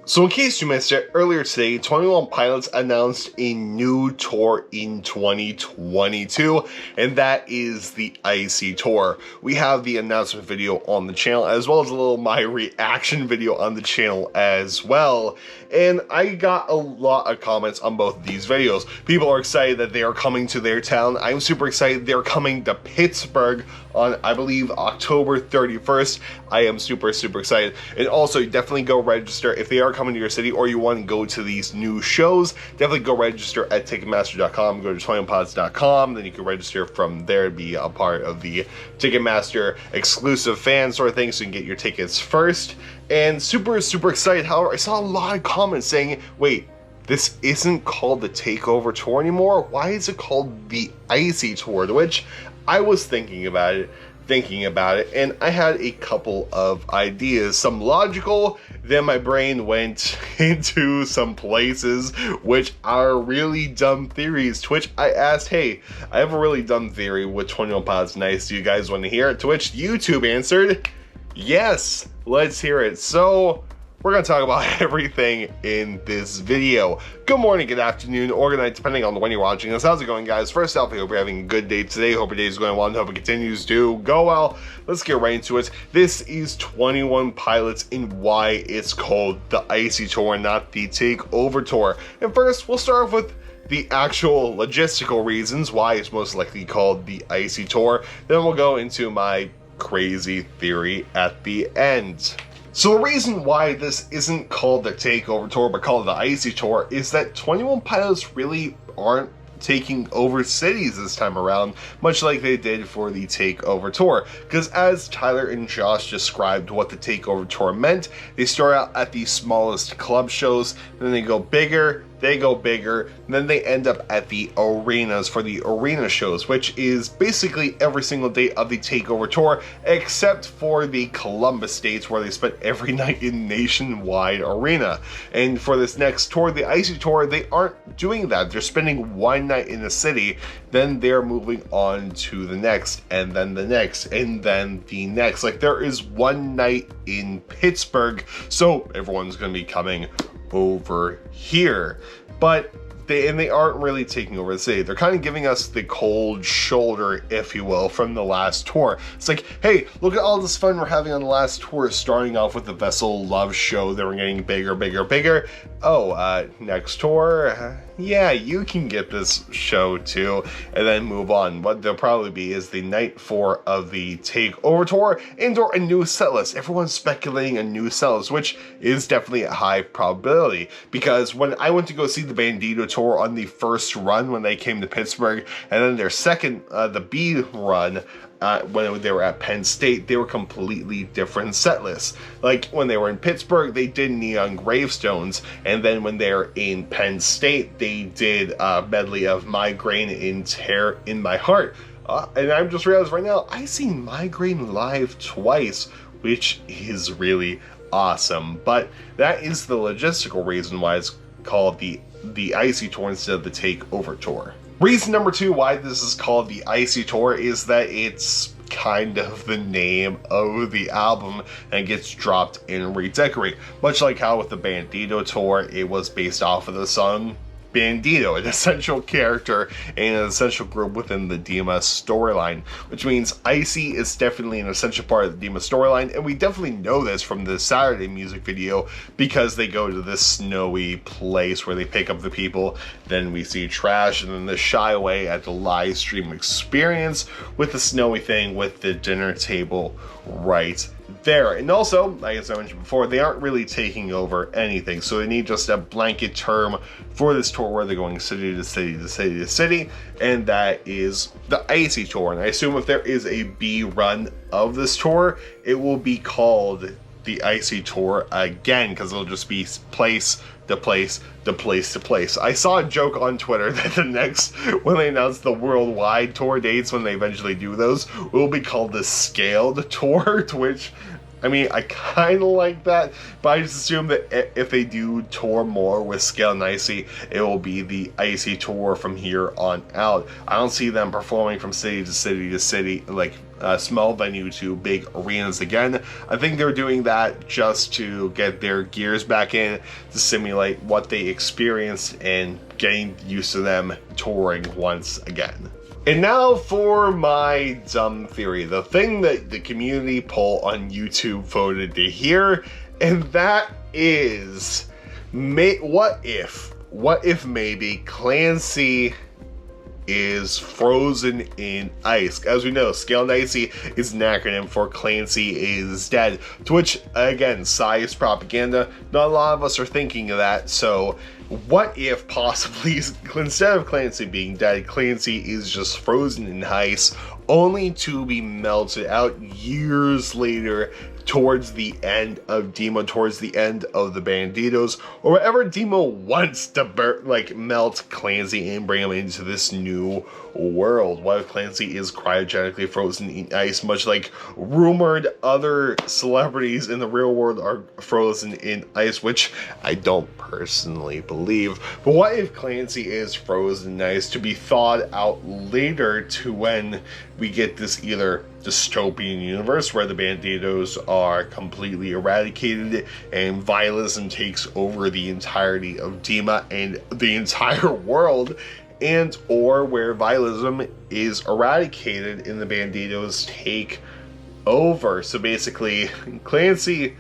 So in case you missed it, earlier today, 21 Pilots announced a new tour in 2022, and that is the Icy Tour. We have the announcement video on the channel, as well as a little my reaction video on the channel as well. And I got a lot of comments on both of these videos. People are excited that they are coming to their town. I'm super excited they're coming to Pittsburgh on, I believe, October 31st. I am super excited. And also, definitely go register if they are coming to your city or you want to go to these new shows. Definitely go register at Ticketmaster.com. Go to 21pods.com. Then you can register from there to be a part of the Ticketmaster exclusive fan sort of thing, so you can get your tickets first. And super excited. However, I saw a lot of comments saying, wait, this isn't called the TakeOver Tour anymore. Why is it called the Icy Tour? To which I was thinking about it, and I had a couple of ideas. Some logical, then my brain went into some places which are really dumb theories, to which I asked, hey, I have a really dumb theory with 21 Pods Nice. Do you guys want to hear it? To which YouTube answered, yes, let's hear it. So we're going to talk about everything in this video. Good morning, good afternoon, or good night, depending on when you're watching this. How's it going, guys? First off, I hope you're having a good day today. Hope your day is going well and hope it continues to go well. Let's get right into it. This is 21 Pilots and why it's called the Icy Tour and not the TakeOver Tour. And first, we'll start off with the actual logistical reasons why it's most likely called the Icy Tour. Then we'll go into my crazy theory at the end. So the reason why this isn't called the TakeOver Tour but called the Icy Tour is that 21 Pilots really aren't taking over cities this time around, much like they did for the TakeOver Tour. Because as Tyler and Josh described what the TakeOver Tour meant, they start out at the smallest club shows, then they go bigger, and then they end up at the arenas for the arena shows, which is basically every single day of the TakeOver Tour, except for the Columbus dates where they spent every night in Nationwide Arena. And for this next tour, the Icy Tour, they aren't doing that. They're spending one night in the city, then they're moving on to the next, and then the next, and then the next. Like, there is one night in Pittsburgh, so everyone's gonna be coming over here. But they aren't really taking over the city. They're kind of giving us the cold shoulder, if you will, from the last tour. It's like, hey, look at all this fun we're having on the last tour, starting off with the Vessel Love show. Then we're getting bigger. Oh, next tour, yeah, you can get this show too, and then move on. What there'll probably be is the night 4 of the TakeOver Tour, and/or a new set list. Everyone's speculating a new set list, which is definitely a high probability, because when I went to go see the Bandito Tour on the first run when they came to Pittsburgh, and then their second, the B run, when they were at Penn State, they were completely different set lists. Like, when they were in Pittsburgh, they did Neon Gravestones, and then when they're in Penn State, they did a medley of Migraine and Tear in My Heart. And I'm just realized right now, I've seen Migraine live twice, which is really awesome. But that is the logistical reason why it's called the Icy Tour instead of the TakeOver Tour. Reason number 2 why this is called the Icy Tour is that it's kind of the name of the album and gets dropped in Redecorate. Much like how with the Bandito Tour, it was based off of the song Bandito, an essential character and an essential group within the Dima storyline, which means Icy is definitely an essential part of the Dima storyline, and we definitely know this from the Saturday music video because they go to this snowy place where they pick up the people, then we see Trash, and then they shy away at the live stream experience with the snowy thing with the dinner table right there. And also, like as I mentioned before, they aren't really taking over anything, so they need just a blanket term for this tour where they're going city to city, and that is the Icy Tour. And I assume if there is a B run of this tour, it will be called the Icy Tour again, because it'll just be place to place. I saw a joke on Twitter that the next, when they announce the worldwide tour dates, when they eventually do those, will be called the Scaled Tour, to which, I mean, I kind of like that, but I just assume that if they do tour more with Scale and Icy, it will be the Icy Tour from here on out. I don't see them performing from city to city, like small venue to big arenas again. I think they're doing that just to get their gears back in, to simulate what they experienced and getting used to them touring once again. And now for my dumb theory, the thing that the community poll on YouTube voted to hear, and that is, what if maybe Clancy is frozen in ice? As we know, Scaled Icy is an acronym for Clancy is dead, to which, again, science propaganda, not a lot of us are thinking of that. So what if possibly, instead of Clancy being dead, Clancy is just frozen in ice, only to be melted out years later towards the end of Demo, towards the end of the Banditos, or whatever Demo wants to melt Clancy and bring him into this new world. What if Clancy is cryogenically frozen in ice, much like rumored other celebrities in the real world are frozen in ice, which I don't personally believe. But what if Clancy is frozen in ice to be thawed out later, to when we get this either dystopian universe where the Banditos are completely eradicated and violence takes over the entirety of Dima and the entire world, and or where violence is eradicated and the Banditos take over. So basically, Clancy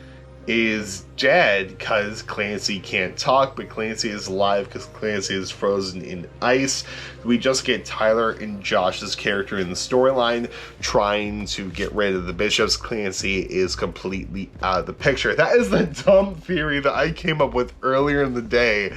is dead because Clancy can't talk, but Clancy is alive because Clancy is frozen in ice. We just get Tyler and Josh's character in the storyline trying to get rid of the bishops. Clancy is completely out of the picture. That is the dumb theory that I came up with earlier in the day,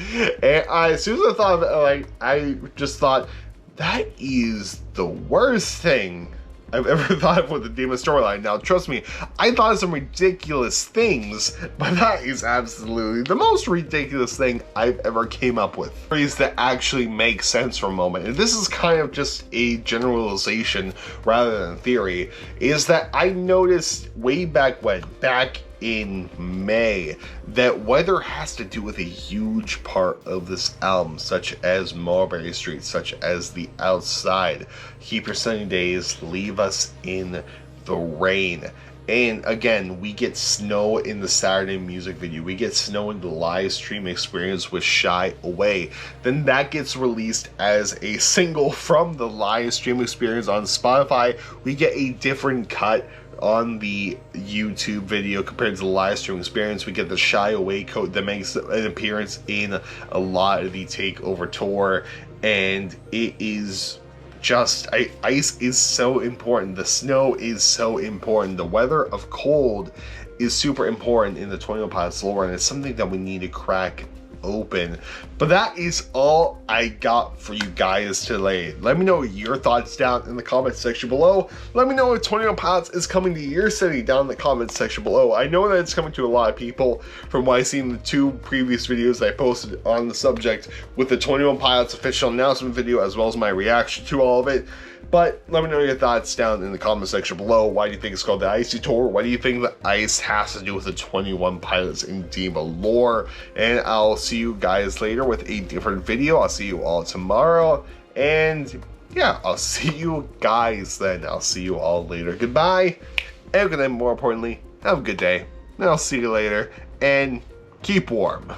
and as soon as I thought of it, I just thought, that is the worst thing I've ever thought of with the Demon storyline. Now, trust me, I thought of some ridiculous things, but that is absolutely the most ridiculous thing I've ever came up with. Stories that actually make sense for a moment, and this is kind of just a generalization rather than theory, is that I noticed way back in May, that weather has to do with a huge part of this album, such as Mulberry Street, such as The Outside, Keep Your Sunny Days, Leave Us in the Rain. And again, we get snow in the Saturday music video, we get snow in the live stream experience with Shy Away. Then that gets released as a single from the live stream experience on Spotify. We get a different cut on the YouTube video compared to the live stream experience. We get the Shy Away code that makes an appearance in a lot of the TakeOver tour, and it is just, ice is so important, the snow is so important, the weather of cold is super important in the 21 Pilots lore, and it's something that we need to crack open. But that is all I got for you guys today. Let me know your thoughts down in the comments section below. Let me know if 21 Pilots is coming to your city down in the comments section below. I know that it's coming to a lot of people from what I've seen in the 2 previous videos I posted on the subject, with the 21 Pilots official announcement video as well as my reaction to all of it. But let me know your thoughts down in the comment section below. Why do you think it's called the Icy Tour? What do you think the ice has to do with the 21 Pilots in Dima lore? And I'll see you guys later with a different video. I'll see you all tomorrow. And yeah, I'll see you guys then. I'll see you all later. Goodbye. And good night, more importantly, have a good day. And I'll see you later. And keep warm.